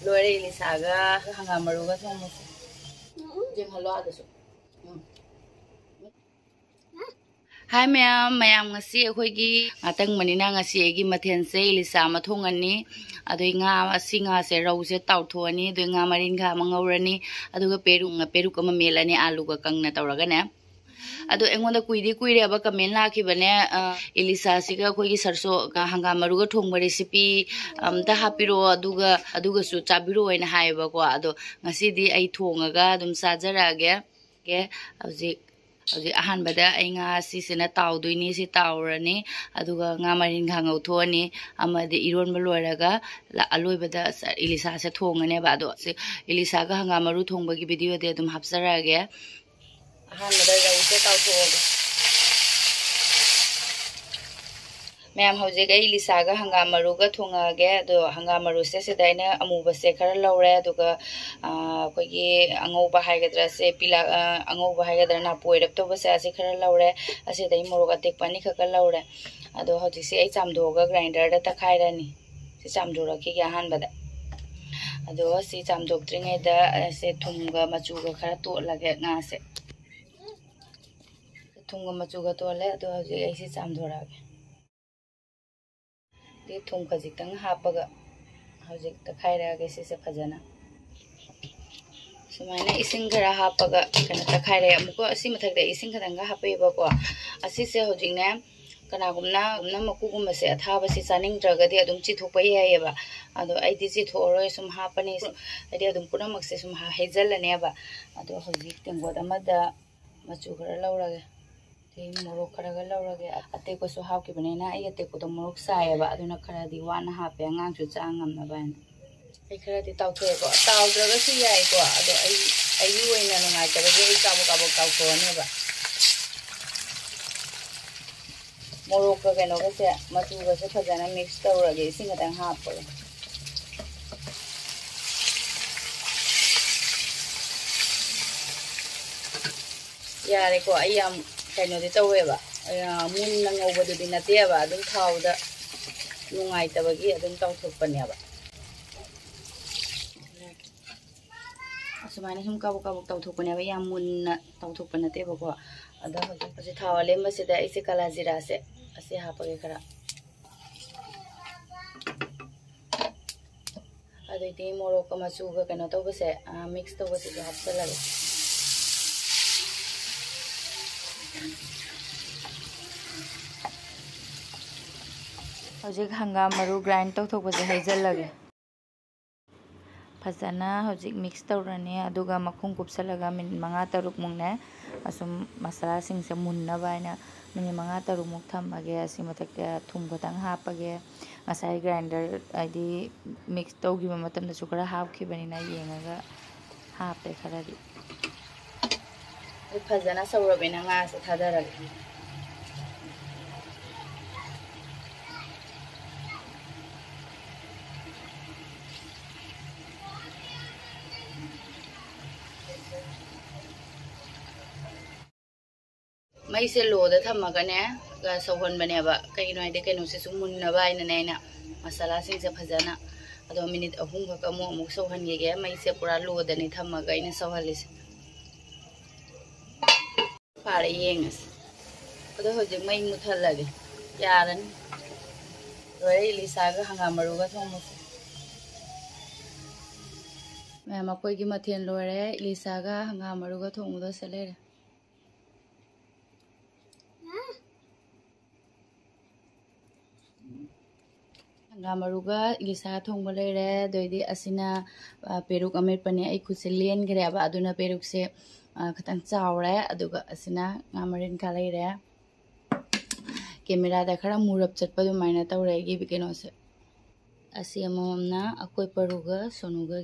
लोरे इलिसागा हंगाम मरुगा थोंबसे जिंहलो आदसु हाय मैम मैम ngasi अखोइगी आतंग मनिना ngasi एगी मथेन से इलिसा मथोंगनी अदोइ nga asi nga se rau se tauthoni doi nga marin kha mangawrani aduga peruk ama melani alu ga kangna tawraga ne ado engonda kuire ba comment la khibane ilisa siga khoigi sarso hangam maru ga thongba recipe amta hapiro aduga su chabiro oina haiba ko ado ngasi di ai thongaga dum sajarage ke hauji ahan bada ai nga si sina tawdoini si tawrani aduga nga marin kha ngauthoni amade iron baloraga aloi bada ilisa se thongane ba ado ilisa ga hangam maru thongba gi video de dum hapsarage ahan bada rause tawthoga ma'am हौजे गई लिसागा हंगाम मरुगा थोंगागे दो हंगाम मरु से सिदाइना अमुबा से खरा लौरे दुगा कोई अंगौबा हाइगद्रा से पिला अंगौबा हाइगद्रा ना पोइरप तो बसे आसे खरा लौरे असे दई मोरोगा तेक पानी खका लौरे अदो हौजे से आई चामदोगा ग्राइंडर दा तखाइरानी से चामदोरा की हान बदा अदो से चामदोक्त्रिङै दा से थुमगा मचुगा खरा तोलगे nga से थुमगा मचुगा तोले अदो हौजे आई से चामदोरागे थूम खजितंग हापगा हौजिक तखाइरागे से फजना सुमाइना इसिंग खरा हापगा कना तखाइरे अमुको असि मथकदे इसिंग खदंगा हापेबको असि से हौजिकने कनागुमना मकुगुम से अथाब से चानिंगद्रगदि अदुम चिथोपा यायेबा अदो आइदि चिथोरोय सुम हापने आइदि अदुम पुनमक से सुम हेजलनेबा अदो हौजिक तेंगोद अमदा मचु खरा लौरगे मोरक खरगा लौरगे अतेको हाव की बनेना आई अतेको तो मोरक सायबा अदुना खरादी वाना हापे अंगांगसु चांगमनाबान आई खरादी तावथोएको तावद्रगसु याइको अदो आई ओइना नुंगाइतबगे आई काबो तावथोनेबा मोरक का केनोगसे मचुगसे फजना मिक्स तौरगे इसिंग खतंग हापगे यारेको आई याम कहीं तौबा मुन ngौबदी नातेबा थाद नुंगाइतबगी तौथोपनेबा असुमाइना सुम काबु काबु तौथोपनेबा याम मुन्ना तौथोप नातेबको अदा हजि थाव लेमबसिदा इसे काला जीरा से असे हापगे खरा अदैति मोरोक मचुगा कनो तौबसे मिक्स तौबसे हापसलगे हौजिक हंगाम मरु ग्राइंड तौथोकबसे हैजलगे फजना हौजिक मिक्स तौरने अदुगा मखुम कुपसलगा मिनिट 5-6 मुंगने असुम मसाला सिंगसे मुन्नबा आइना मिनिट 5-6 मुक थम्मगे असि मथक्ते थुम खतंग हापगे ngасai ग्राइंडर आइदि मिक्स तौगिबा मतमदसु खरा हापखिबनिना येंगागा हापे खरादि फजना सौरबेना nga से थादरगे मई से लोद थमगने सौहनबनेबा कहीं कहीं से मुन्नबाइना मसाला से फजना अदो मिनिट 3 खक अमुक सौहनगे मई से पूरा लोदनी थमगा इन सौहलिस फारे येंगस अदो हजे मई मुथलगे यारन लोरे इलिसागा हंगाम मरुगा थोंबसे मैम अखोइगी मथेन लोरे इलिसागा हंगाम मरुगा थोंबदो से लेरे हंगाम मरुगा इलिसा थोंब लेरे दोइदि असिना पेरुक अमेटपने आई खुसे लेनग्रेबा अदुना पेरुक से खतंग चावरे अदुगा असिना ngamarin का लेरे कैमरा दा खरा मुरप चटपा दुमाइना तौरेगी बिकेनो से असि अममना अकोय परुगा सोनुगा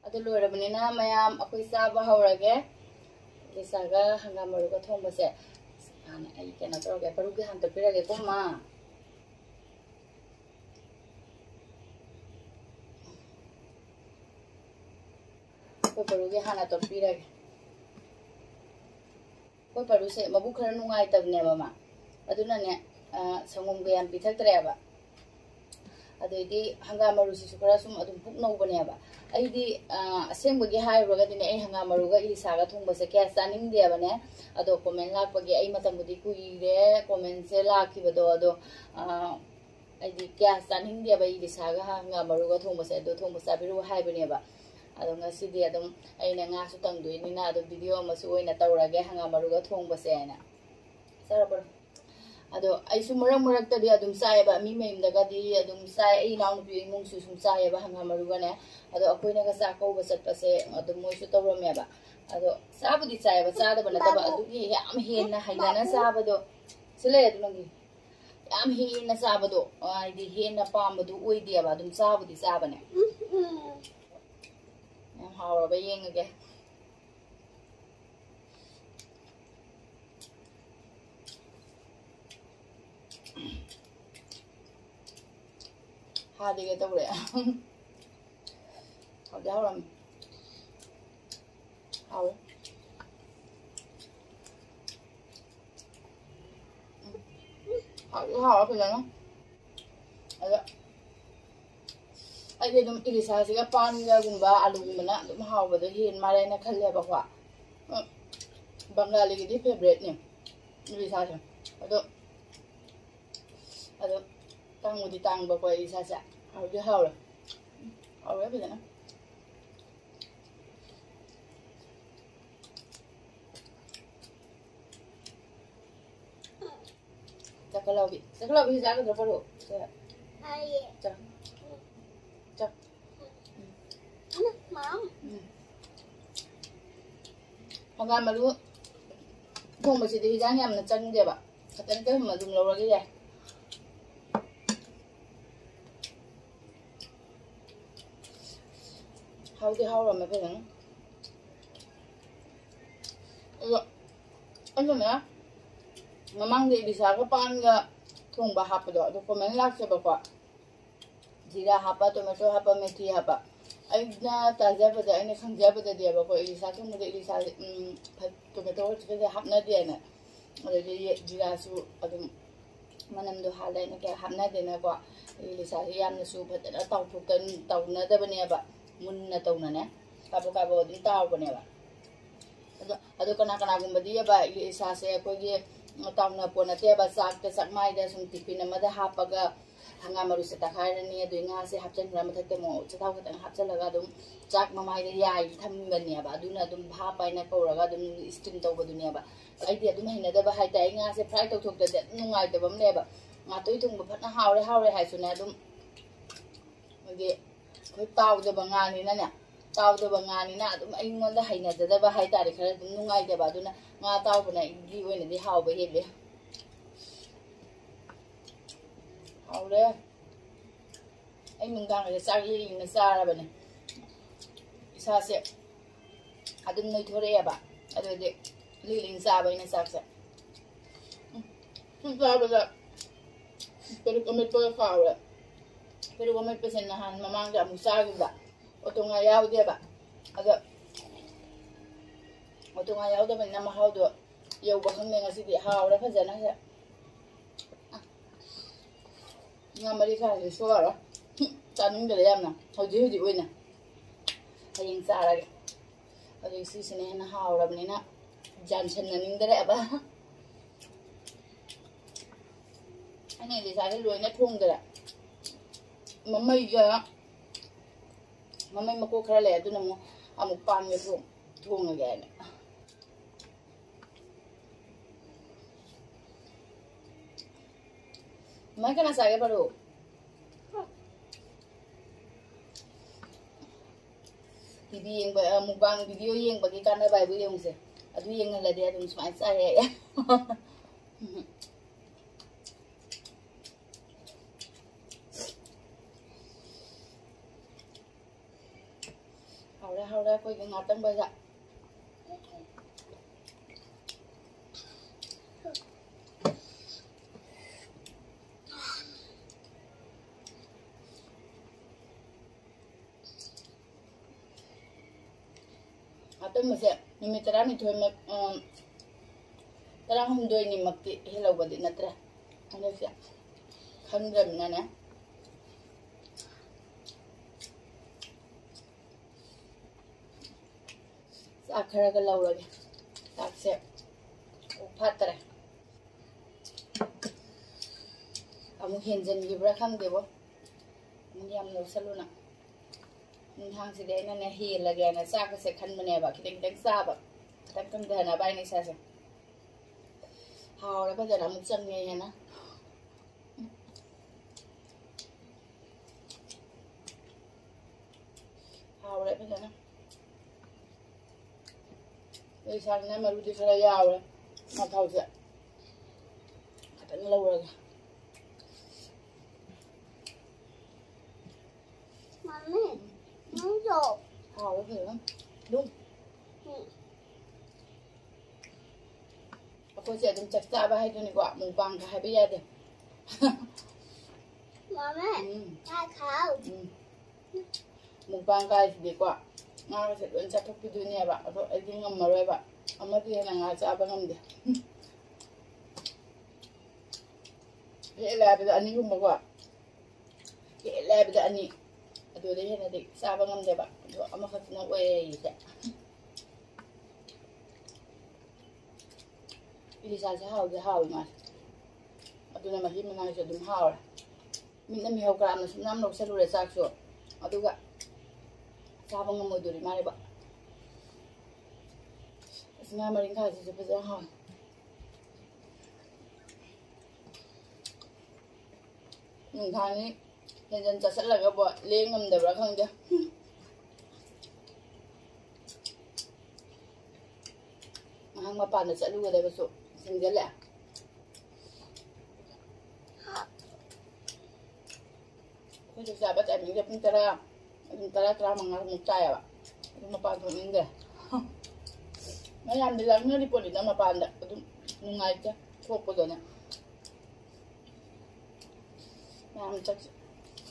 अदु लोरबनिना मयाम अकोय चाबा हौरगे इलिसागा हंगाम मरुगा थोंबसे आने आई केना तौरगे परुगे हांत पिरगे कोमा कोई परुगे हाना तो पीरगे कोई परू से मबु खरा नुंगाइतबनेबा मा अदुनाने संगम गयाम पिथक्तरेबा ꯑꯗꯩꯗꯤ ꯍꯪꯒꯥꯝ ꯃꯔꯨꯁꯤꯁꯨ ꯈꯔ ꯁꯨꯝ ꯑꯗꯨꯝ ꯄꯨꯛ ꯅꯧꯕꯅꯦꯕ ꯑꯩꯗꯤ ꯑꯁꯦꯡꯕꯒꯤ ꯍꯥꯏꯔꯨꯔꯒꯗꯤꯅꯦ ꯑꯩ ꯍꯪꯒꯥꯝ ꯃꯔꯨꯒ ꯏꯂꯤꯁꯥꯒ ꯊꯣꯡꯕꯁꯦ ꯀꯌꯥ ꯆꯥꯅꯤꯡꯗꯦꯕꯅꯦ ꯑꯗꯣ ꯀꯣꯃꯦꯟ ꯂꯥꯛꯄꯒꯤ ꯑꯩ ꯃꯇꯝꯕꯨꯗꯤ ꯀꯨꯏꯔꯦ ꯀꯣꯃꯦꯟꯁꯦ ꯂꯥꯛꯈꯤꯕꯗꯣ ꯑꯗꯣ ꯑꯩꯗꯤ ꯀꯌꯥ ꯆꯥꯅꯤꯡꯗꯦꯕ ꯏꯂꯤꯁꯥꯒ ꯍꯪꯒꯥꯝ ꯃꯔꯨꯒ ꯊꯣꯡꯕꯁꯦ ꯑꯗꯣ ꯊꯣꯡꯕ ꯆꯥꯕꯤꯔꯨ ꯍꯥꯏꯕꯅꯦꯕ ꯑꯗꯣ ꯉꯁꯤꯗꯤ ꯑꯗꯨꯝ ꯑꯩꯅ ꯉꯥꯁꯨ ꯇꯪꯗꯣꯏꯅꯤꯅ ꯑꯗꯨꯝ ꯚꯤꯗꯤꯑꯣ ꯑꯃꯁꯨ ꯑꯣꯏꯅ ꯇꯧꯔꯒꯦ ꯍꯪꯒꯥꯝ ꯃꯔꯨꯒ ꯊꯣꯡꯕꯁꯦ ꯍꯥꯏꯅ ꯆꯥꯔꯕ꯭ꯔꯣ ꯑꯗꯣ ꯑꯩꯁꯨ ꯃꯔꯛꯇꯗꯤ ꯑꯗꯨꯝ ꯆꯥꯏꯌꯦꯕ ꯃꯤ ꯃꯌꯨꯝꯗꯒꯗꯤ ꯑꯗꯨꯝ ꯆꯥꯏ ꯑꯩ ꯏꯅꯥꯎꯅꯨꯄꯤ ꯏꯃꯨꯡꯁꯨ ꯁꯨꯝ ꯆꯥꯏꯌꯦꯕ ꯍꯪꯒꯥꯝ ꯃꯔꯨꯒꯅꯦ ꯑꯗꯣ ꯑꯩꯈꯣꯏꯅꯒ ꯆꯥꯛ ꯀꯧꯕ ꯆꯠꯄꯁꯦ ꯑꯗꯨꯝ ꯃꯣꯏꯁꯨ ꯇꯧꯔꯝꯃꯦꯕ ꯑꯗꯣ ꯆꯥꯕꯨꯗꯤ ꯆꯥꯏꯌꯦꯕ ꯆꯥꯗꯕ ꯅꯠꯇꯕ ꯑꯗꯨꯒꯤ ꯌꯥꯝ ꯍꯦꯟꯅ ꯍꯩꯅꯅ ꯆꯥꯕꯗꯣ ꯁꯤ ꯂꯩ ꯑꯗꯨ ꯅꯪꯒꯤ ꯌꯥꯝ ꯍꯦꯟꯅ ꯆꯥꯕꯗꯣ ꯍꯥꯏꯗꯤ ꯍꯦꯟꯅ ꯄꯥꯝꯕꯗꯨ ꯑꯣꯏꯗꯦꯕ ꯑꯗꯨꯝ ꯆꯥꯕꯨꯗꯤ ꯆꯥꯕꯅꯦ ꯌꯥꯝ ꯍꯥꯎꯔꯕ ꯌꯦꯡꯉꯒꯦ 하되게 떠오래. hào giáo làm hào ấy. hào phải là nó ai thì đúng ilisa sih pan ya gumba alu gumba na đúng hào và hiền mà đây nó khăn lẹ bạc quả Bengali cái favorite nè ilisa chứ ada tang mau ditang bạc quả ilisa sih hào chứ hào rồi hào ấy phải là nó Sakalabi sa akin dapat lo. Ay. Cak. Cak. Ano, mom? Hanggang malu. Kung masih dihidang yam na chan dia ba. Katan ka madum lo lagi ya. How di how ramai pelang. Ano na? Memang di bisa ke pan ga thong ba hap do komen lak se ba kwa jira hapa tomato hapa methi hapa ai na ta ja ba da ai khang ja ba da dia ba ko ilisa thong de ilisa tomato ke de hap na dia na ade jira su adum manam do halai na ke hap na de na ko ilisa yam na su phat na taw thuk kan taw na da ba ne ba mun na taw na ne ka ba din taw ba ne ba ado kana kana gum ba dia ba ilisa se ko ge tao na po na te ba sak te sak mai da sum tipin na ma da hapaga hanga maru se ta khai ni adu nga se hapchen ra ma thak te mo cha thau khatan hapchen laga dum chak ma mai da yai tham ban ne ba adu na dum bha pai na ko raga dum steam to ba dunia ba ai dia dum haina da ba hai tai nga se fry to thok da nungai da bam ne ba nga toi thung ba phat na haw re hai su na dum ge khoi tao da ba nga ni na ne tao da ba nga ni na dum ai ngon da haina da ba hai ta ri khara dum nungai da ba adu na nga tao bữa nay đi quên là đi hào với hết đấy hào đấy anh mình đang ở xa đi nó xa ra bên này xa sẽ đừng nơi thôi đấy bà rồi đấy đi lên xa bên này xa sẽ xa bây giờ pero kami to hào rồi pero kami pesen na han mamang da musa gitu o to nga yaw dia ba ada Ito nga yaw dapat na mahaw do. Yaw ba kang nga si di haw ra fajan na siya. Nga mali ka si suara. Tanong dala yam na. Hudi uy na. Haying sa ara. Ado si sine na haw ra ni na. Johnson na ning dala ba. Ani di sa luy na thong dala. Mamay ga. Mamay mako khara le ado na mo amuk pan ga thong again. Mai kana sage baru. TV yang mukbang video yang bagi kana bai bu yang se. Adu yang la dia dum smai saya ya. Hau ra koi ngat tang bai ja. Atau masih nimitra ni tuh mak terang hundoi ni makti hilau badi natra, anda siapa? Khandram nana. ꯆꯥꯛ ꯈꯔꯒ ꯂꯧꯔꯒꯦ ꯆꯥꯛꯁꯦ ꯐꯠꯇ꯭ꯔꯦ ꯑꯃꯨꯛ ꯍꯦꯟꯖꯟꯈꯤꯕ꯭ꯔꯥ ꯈꯪꯗꯦꯕꯣ ꯑꯃꯨꯛ ꯌꯥꯝ ꯂꯧꯁꯜꯂꯨꯅ ꯅꯨꯡꯊꯥꯡꯁꯤꯗꯤ ꯑꯩꯅꯅꯦ ꯍꯦꯜꯂꯒꯦꯅ ꯆꯥꯛꯀꯁꯦ ꯈꯟꯕꯅꯦꯕ ꯈꯤꯇꯪ ꯈꯤꯇꯪ ꯆꯥꯕ ꯈꯤꯇꯪ ꯀꯪꯊꯅꯕ ꯑꯩꯅ ꯏꯁꯥꯁꯦ ꯍꯥꯎꯔꯦ ꯐꯖꯅ ꯑꯃꯨꯛ ꯆꯪꯉꯦ ꯍꯦꯟꯅ ꯍꯥꯎꯔꯦ ꯐꯖꯅ ꯏꯁꯥꯁꯤꯅ ꯃꯔꯨꯗꯤ ꯈꯔ ꯌꯥꯎꯔꯦ ꯃꯊꯥꯎꯁꯦ ꯈꯤꯇꯪ ꯂꯧꯔꯒꯦ Mami, nóng rột. Hào cái lắm đúng cô sẽ đừng chặt ra ba hay cho này quả mùng vàng cả hai bây giờ đi Mami, ai khao? mùng vàng cái thì đi quả ngao sẽ đừng chặt thuốc cái thứ này bạn rồi anh ngâm mà rồi bạn ông mất đi là ngao chả bao ngâm đi vậy là bây giờ anh không có quả vậy là bây giờ anh tôi đấy là định sao bao ngâm đây bạn rồi ông không nó quay gì vậy đi sao sẽ hào mà tôi này mà khi mình ăn sẽ đúng hào rồi mình làm hào cả mà chúng năm đâu sẽ luôn để sao rồi tôi gọi sao bao ngâm một đôi mà đấy bạn nghe mà đến khai thì sẽ phải ra hào những thằng ấy hiện dân sẽ là các bạn lên ngâm đều là không chứ hàng mà bạn sẽ luôn ở đây một số sinh rất lẹ không thực ra bắt em những cái chúng ta ra mà ngang một chai à mà bạn cũng những cái mấy làm đi làm nữa đi quên đi mà bạn đã cũng ngay chứ không có rồi nè làm chắc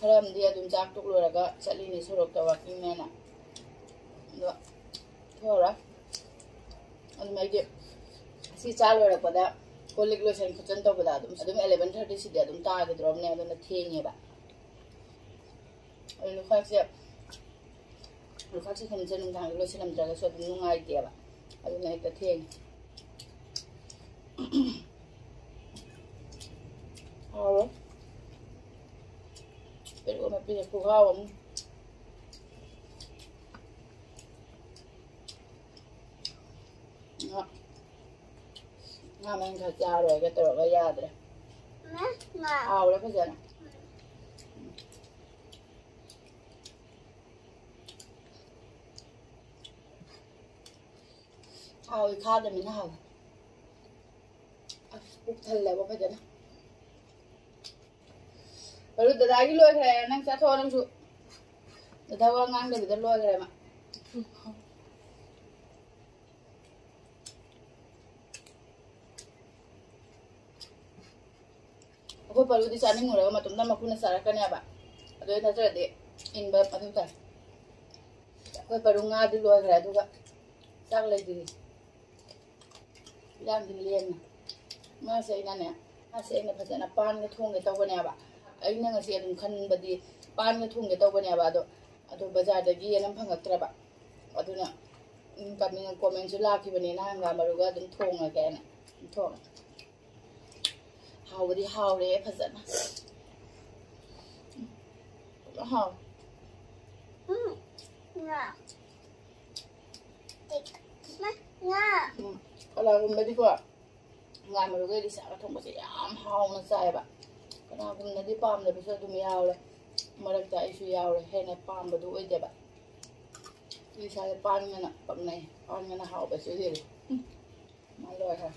Haram dia dum jak tuk lura ga chali ni sorok ta working mena do thora and mai ge si chal lura pada kolik lo sen khuchan to pada dum 11:30 si dia dum ta ge drom ne do na thenge ba ai lo kha se khan chen dang lo senam ja ga so dum ngai dia ba ai nei ta theng alo pero me pide jugaba nga men ka cha rồi cái tro cái ya rồi ao đấy cái gì này ao thì khá là mình ao bút thân là bao cái gì này rồi từ đây cái lôi này năng sát thôi năng chịu từ đâu ngang để cái lôi này mà aku perlu di sana ngurau sama teman aku nasarakan ya pak aduh itu saja deh in bab aduh tak aku perlu ngadu luar kerja juga tak lagi bilang di lian masa ini nih masa ini pasal napan ke thung ke tahu kan ya pak ini ngasih adum kan badi pan ke thung ke tahu kan ya pak aduh bazar lagi yang pangkat terapa aduh nak kami komen sulah kibani nah nggak baru gak adum thung lagi nih thung hào đi hào đấy phải giận nó hào ngà ngà kalau aku beli gua nggak mau gue di sana tuh masih hào nó sai pak karena aku nanti pam deh bisa tuh hào lah mereka isu hào lah hendak pam betul aja pak di sana pan mana pak nih pan mana hào betul dia malu ya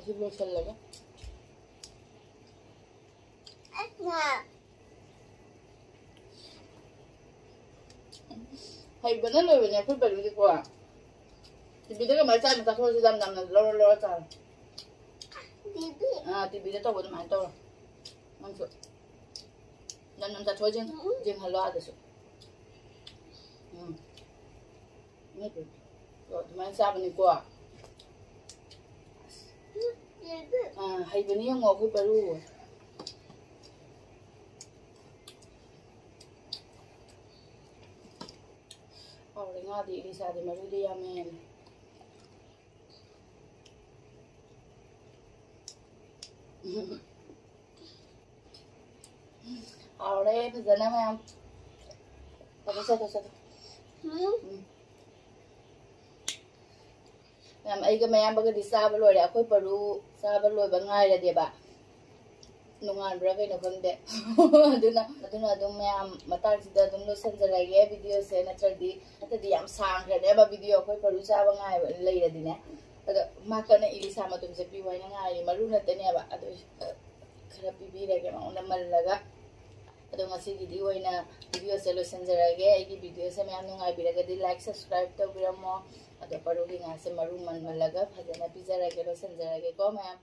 Asyik bosan lagi. Hay benar loh banyak pun baru di kuah. Tibi tu kan macam kita kalau sedang dalam lor cah. Tibi. Tibi tu tahu betul mana tahu. Macam. Dan nampak tahu jeng halu ada tu. Ni tu. Tu macam ni kuah. Hay bênนี้ngọt với Peru ngadi Elisa di maru di yamen. Aure fazana ma'am. Satu. Ma'am ai ga ma'am baga di saba loi da akwai paru saba loi ba ngai da de ba. Nungan bra kai no khangde. Aduna adum ma'am matar sida adum lo sanjarage video se na chadi atadi yam sang khade ba video akwai paru saba ngai lai da dine. Ado makana Elisa matum se pi wai na ngai maru na tane ba ado khara pi bi rage ma ona mal laga ado ngasi gidi oina video se lo sanjarage ai gi video se ma'am nungai bi raga di like subscribe to biramo ado paru gi ngase maru man malaga phajana pi jarage lo sanjarage ko ma'am